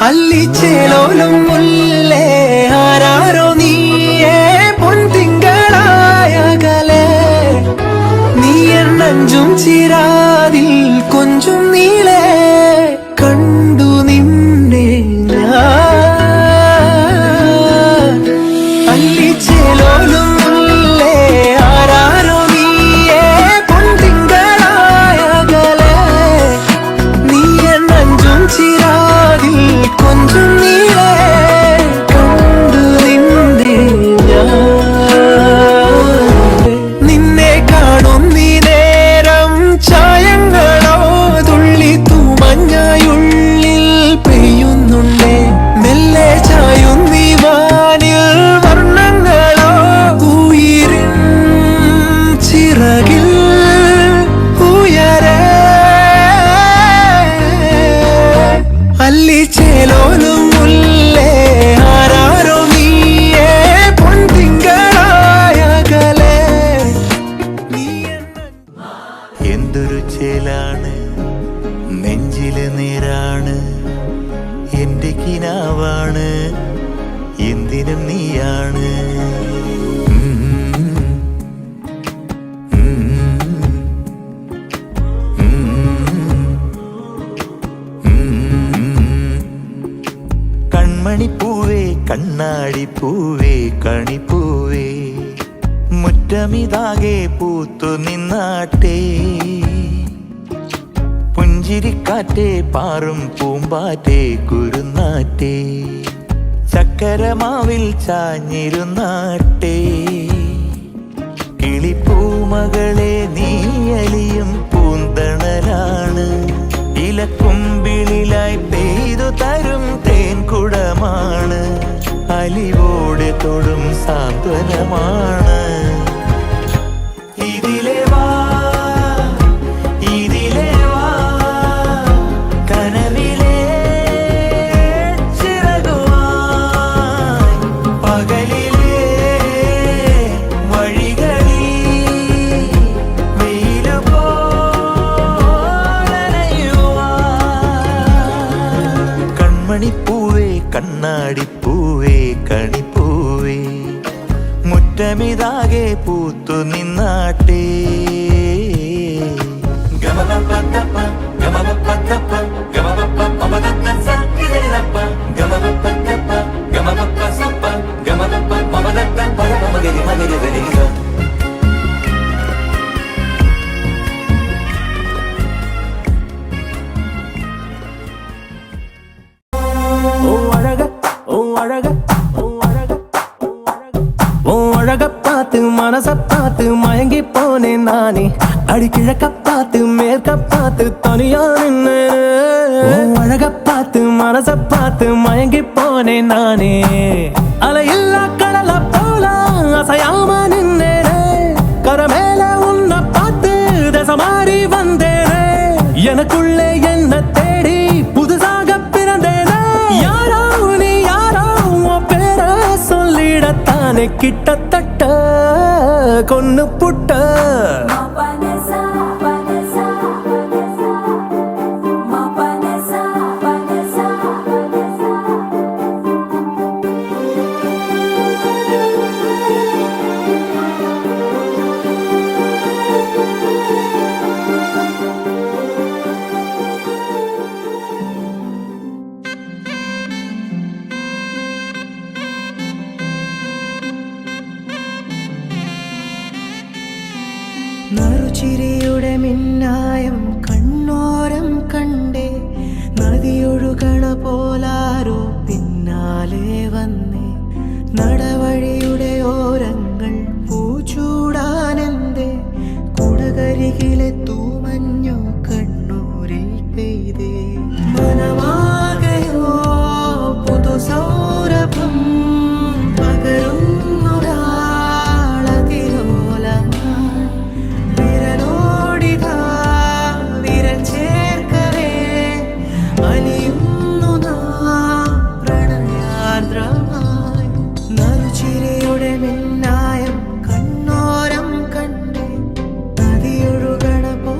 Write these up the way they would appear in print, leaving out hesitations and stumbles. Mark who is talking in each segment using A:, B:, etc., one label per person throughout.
A: അല്ലിച്ചേലോലും മുല്ലേ ആരാരോ നീയേ പൊൻതിങ്കളായകലേ നീ എന്നഞ്ചും ചിരാതിൽ കൊഞ്ചും നീളേ കണ്ടു നിന്നെ ഞാൻ അല്ലിച്ചേലോലും മുല്ലേ ആരാരോ നീയേ പൊൻതിങ്കളായകലേ നീ എന്നഞ്ചും ചിരാതിൽ കൊഞ്ചും നീളേ കണ്ടു നിന്നെ നിന്നെ കാണും നീ നേരം ചായങ്ങളോ തുള്ളി തൂമഞ്ഞയുള്ളിൽ പെയ്യുന്നുണ്ടേ മെല്ലെ ചായും നീ വാനിൽ വർണ്ണങ്ങളോ ഉയിരിൻ ചിറകിൽ ഉയരേ അല്ലിച്ചേലോലും മുല്ലേ ആരാരോ നീയേ പൊൻതിങ്കളായകലേ നീ
B: എന്തൊരു ചേലാണ് നെഞ്ചില് നേരാണ് എന്റെ കിനാവാണ് എന്തിനും നീയാണ് കൺമണിപ്പൂവേ കണ്ണാടിപ്പൂവേ കണിപ്പൂവേ മുറ്റമിതാകെ പൂത്തു നിന്നാട്ടെ പുഞ്ചിരിക്കാറ്റേ പാറും പൂമ്പാറ്റേ കുരുന്നാറ്റേ ചക്കരമാവിൽ ചാഞ്ഞിരുന്നാട്ടെ കിളിപ്പൂമകളെ നീയലിയും പൂന്തണലാണ് ഇലക്കുമ്പിളിലായി പെയ്തു തരും തേൻകുടമാണ് അലിവോടെ തൊടും സാന്ത്വനമാണ് ഇതിലെ വാ ഇതിലെ വാ കനവിലെ ചിറകുവായി പകലിലെ വഴികളിൽ വെയിലു പോലനയുവാൻ കൺമണിപ്പൂവേ കണ്ണാടിപ്പൂവേ കണിപ്പൂവേ മുറ്റമിതാകെ പൂത്തു നിന്നാട്ടെ
A: அழகப்பாத்து மனச பார்த்து மயங்கி போனேன் நானே அடிக்கிழக்க பார்த்து மேற்க பார்த்து தனியா நின்னு அழகப்பாத்து மனச பார்த்து மயங்கி போனேன் நானே அலையில்லா கடல போல அசையாம நின்னேனே கரமேல உன்னை பார்த்து தசை மாறி வந்தேனே எனக்குள்ளே என்ன தேடி புதுசாக பிறந்தேனே யாரோ நீ யாரோ உன் பேர சொல்லிடத்தானே கிட்டத்தட்ட கொன்னு புட்ட നറുചിരിയുടെ മിന്നായം കണ്ണോരം കണ്ടേ നദിയൊഴുകണ പോലാരോ പിന്നാലെ വന്നേ നടവഴിയുടെ ഓരങ്ങൾ പൂച്ചൂടാനെന്തേ കുടകരികിലെ തൂമഞ്ഞോ കണ്ണൂരിൽ പെയ്തേ മനമാകയോ പുതുസൗരഭം മിന്നായം കണ്ണോരം കണ്ടേ നദിയൊഴുകണ പോ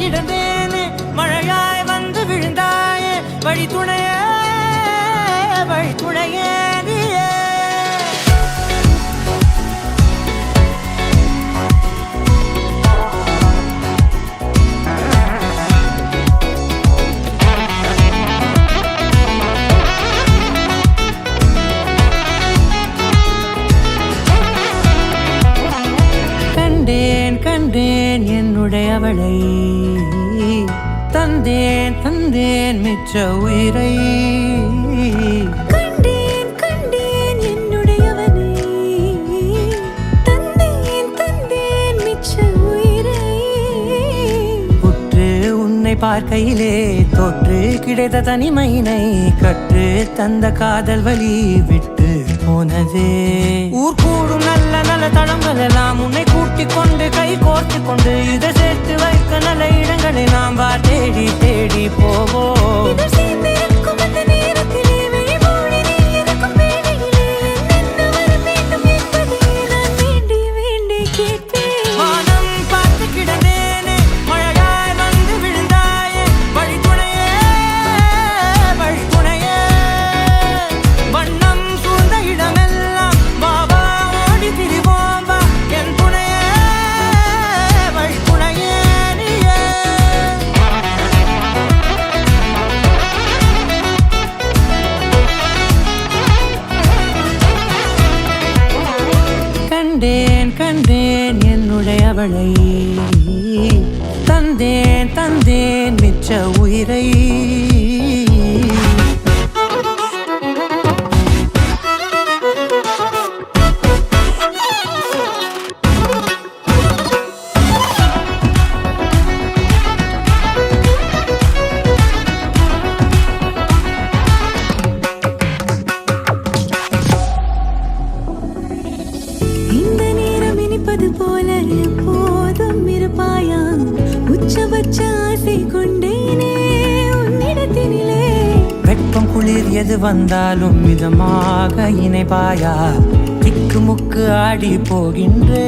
A: கிடந்தேனே மழையாய் வந்து விழுந்தாயே வழி துணையே வழி துணையே நீயே கண்டேன் என்னுடையவளை தந்தேன் தந்தேன் மிச்ச உயிரை கண்டேன் என்னுடையவனை தந்தேன் தந்தேன் மிச்ச உயிரை உற்று உன்னை பார்க்கையிலே தொற்று கிடைத்த தனிமையினை கற்று தந்த காதல் வழி விட்டு போனதே ஊர் கூடும் நல்ல நல்ல தளங்கள் எல்லாம் உன்னை கூட்டிக் கொண்டு கை கோர்த்து கொண்டு இதை சேர்த்து வைக்க நல்ல இடங்களை நாம் வா தேடி தேடி போவோம் கண்டேன் என்னுடையவளை தந்தேன் தந்தேன் மிச்ச உயிரை போல எப்போதும் இருப்பாயா உச்சபட்ச ஆசை கொண்டேனே உன்னிடத்தினிலே வெப்பம் குளிர் எது வந்தாலும் மிதமாக இணைப்பாயா திக்கு முக்கு ஆடி போகின்றே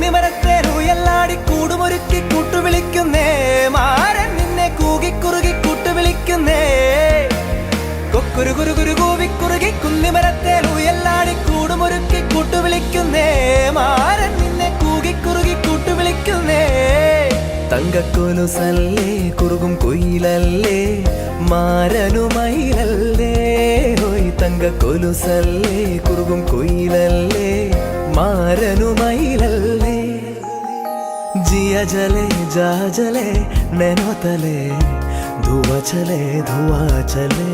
A: കുന്നിമരത്തേലൂയല്ലാടി കൂടുമൊരുക്കി കൂട്ടുവിളിക്കുന്നേ മാരൻ നിന്നെ കൂകി കുറുകി കൂട്ടുവിളിക്കുന്നേ കൊക്കുരു കുരു കുരു കൂവി കുറുകി കുന്നിമരത്തേലൂയല്ലാടി കൂടുമൊരുക്കി കൂട്ടുവിളിക്കുന്നേ മാരൻ നിന്നെ കൂകി കുറുകി കൂട്ടുവിളിക്കുന്നേ തങ്കക്കൊലുസല്ലേ കുറുകും കുയിലല്ലേ മാരനുമയിലല്ലേ ഹോയ് തങ്കക്കൊലുസല്ലേ കുറുകും കുയിലല്ലേ മാരനുമയിലല്ലേ जिया जले जा जले नैनो तले धुआं चले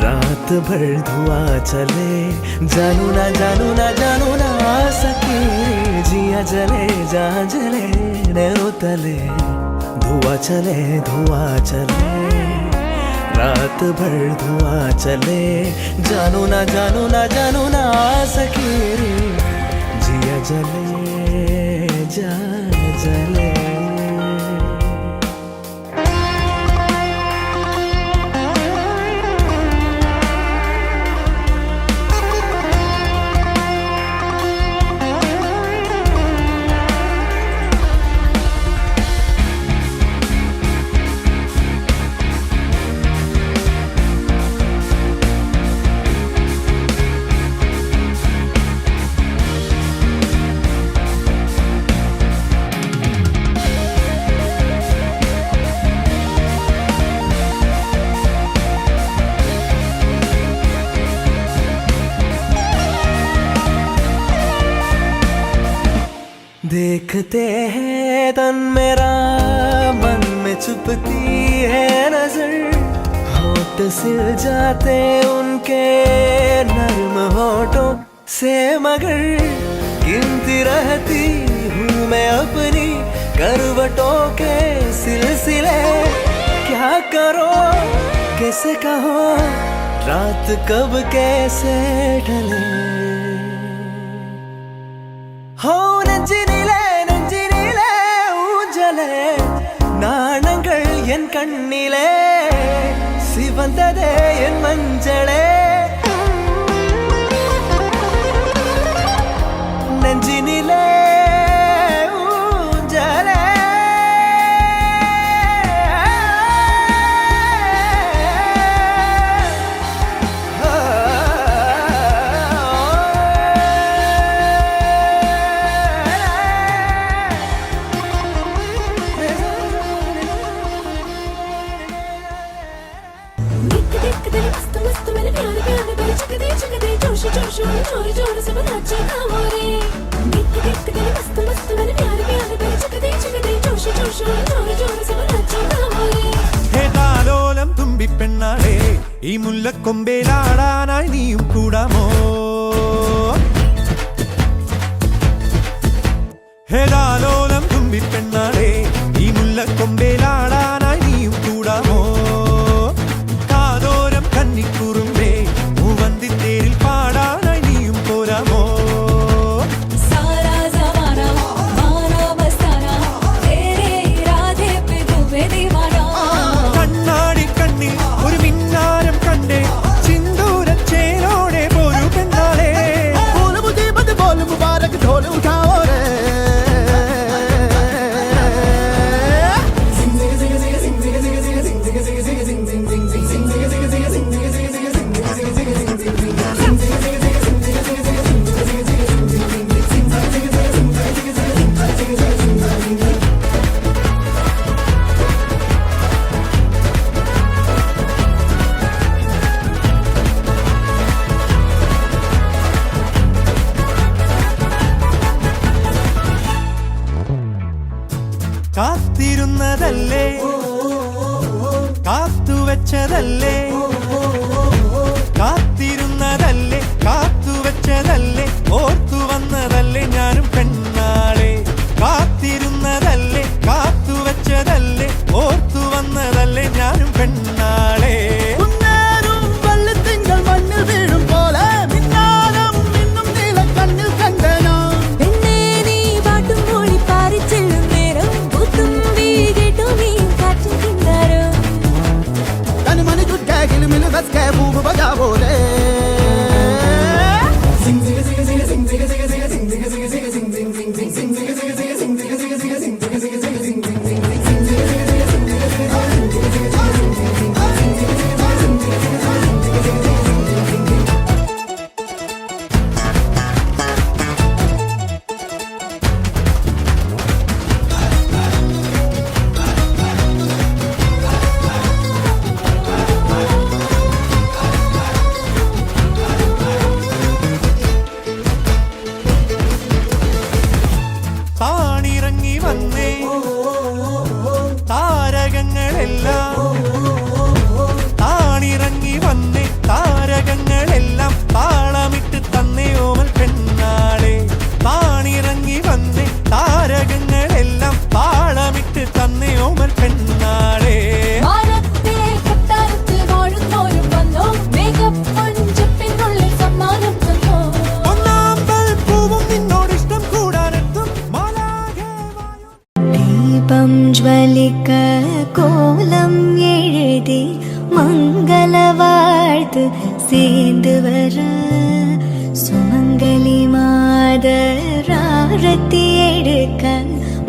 A: रात भर धुआं चले जानू ना सके जिया जले जा जले नैनो तले धुआं चले रात भर धुआं चले जानू ना सके जिया जले जा जले
C: देखते हैं तन मेरा मन में छुपती है नजर होठ सिल जाते उनके नर्म होठों से मगर गिनती रहती हूँ मैं अपनी करवटों के सिलसिले क्या करो कैसे कहो रात कब कैसे ढले हो നെഞ്ചിനിലെ ഊഞ്ചലെ നാണങ്ങൾ എൻ കണ്ണിലെ സിവന്തതേ എൻ മഞ്ചളേ നെഞ്ചിനിലെ ഊഞ്ചലെ
D: ഹേതാലോലം തുമ്പിപ്പെണ്ണാളെ ഈ മുല്ലക്കൊമ്പേലാടാനായി നീയും കൂടാമോ ഹേതാലോലം തുമ്പിപ്പെണ്ണാളെ ഈ മുല്ലക്കൊമ്പേലാടാനായി നീയും കൂടാമോ കാതോരം കന്നിക്കുറുമ്പേ മൂവന്തിത്തേരിൽ പാടാനായി നീയും പോരാമോ കണ്ണാടി കണ്ണിൽ ഒരു മിന്നാരം കണ്ടേ സിന്ദൂരച്ചേലോടെ പോരു പെണ്ണാളെ
E: बोल मुबारक ढोल उठाओ रे
D: കാത്തിരുന്നതല്ലേ കാത്തുവെച്ചതല്ലേ കാത്തിരുന്നതല്ലേ കാത്തുവെച്ചതല്ലേ ഓർത്തു വന്നതല്ലേ ഞാനും പെണ്ണാളെ കാത്തിരുന്നതല്ലേ കാത്തുവെച്ചതല്ലേ ഓർത്തു വന്നതല്ലേ ഞാനും പെണ്ണാളെ
E: മുന്നേറും വെള്ളിത്തിങ്കൾ മണ്ണിൽ വീഴും പോലെ മിന്നാരം മിന്നും നീല കണ്ണിൽ കണ്ടനോ
F: പെണ്ണേ നീ പാട്ടും മൂളി പാറിച്ചെല്ലും നേരം പുത്തുമ്പി കേട്ടു നീ കാറ്റും കിന്നാരോ
E: तन मन जुट के गिल मिल बस के बूब बजाओ रे
D: താണിറങ്ങി വന്നേ താരകങ്ങളെല്ലാം താണിറങ്ങി വന്നേ താരകങ്ങളെല്ലാം താളമിട്ട് തന്നേ ഓമൽ പെണ്ണാളെ താണിറങ്ങി വന്നേ താരകങ്ങളെല്ലാം താളമിട്ട് തന്നേ ഓമൽ പെണ്ണാളെ
F: മാനത്തെ കൊട്ടാരത്തിൽ വാഴുന്നോരും വന്നോ മേഘപ്പൊഞ്ചപ്പിനുള്ളിൽ സമ്മാനം തന്നോ
D: ഒന്നാമ്പൽ പൂവും നിന്നോടിഷ്ടം കൂടാനെത്തും മാലാഖമായോ
F: ദീപം ജ്വലിക്ക കോലം എഴുതി മംഗളവാഴ്ത്ത് சேர்ந்து வர சுமங்கலி மாதராரத்தி எடுக்க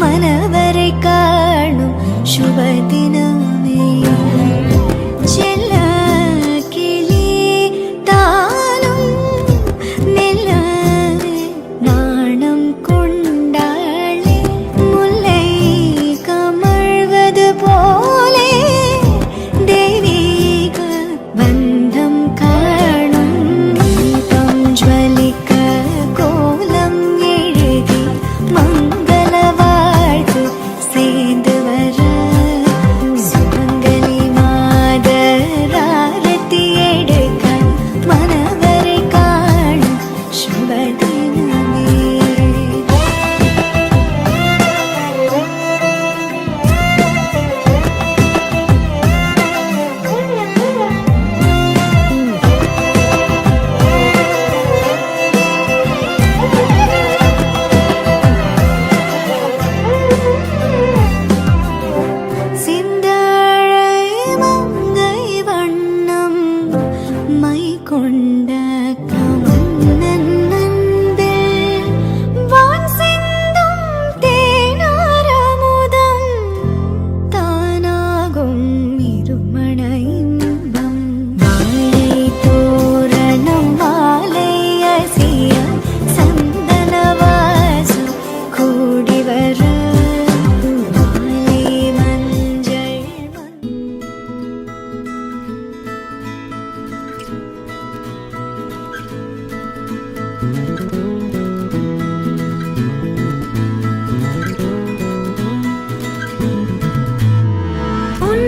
F: மனவரை காணும் சுபதினமே செல்ல கிளி தானும் நிலவே நாணம் கொண்டாளே முல்லை கமழ்வது போலே தெய்வீக பந்தம் காணும் தீபம் ஜ்வலிக்க கோலம் எழுதி மங்கள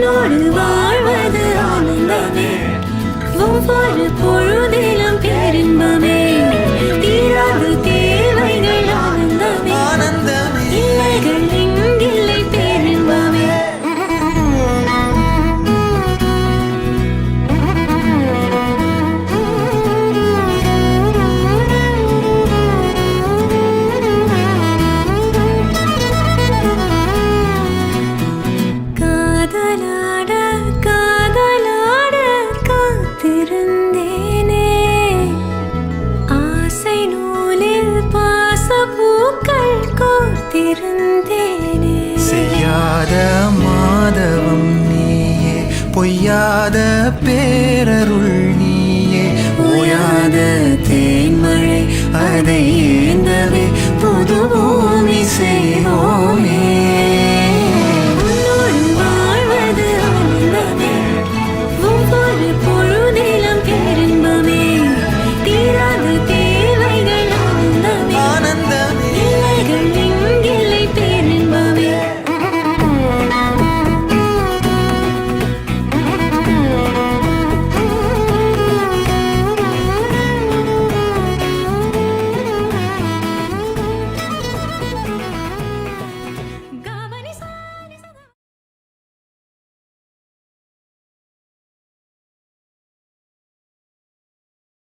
F: உன்னோடு வாழ்வது ஆனந்தமே ஒவ்வொரு பொழுதிலும் பேரின்பமே தீராத தேவைகள் ஆனந்தமே
C: ஆனந்தமே
F: இல்லைகள் இங்கில்லை பேரின்பமே காதலாட காதலாட காத்திருந்தேனே ஆசை நூலில் பாசப்பூக்கள் கோர்த்திருந்தேனே
C: செய்யாத மாதவம் நீயே பொய்யாத பேரருள் நீயே ஓயாத தேன்மழை அதை ஏந்தவே புது பூமி செய்வோமே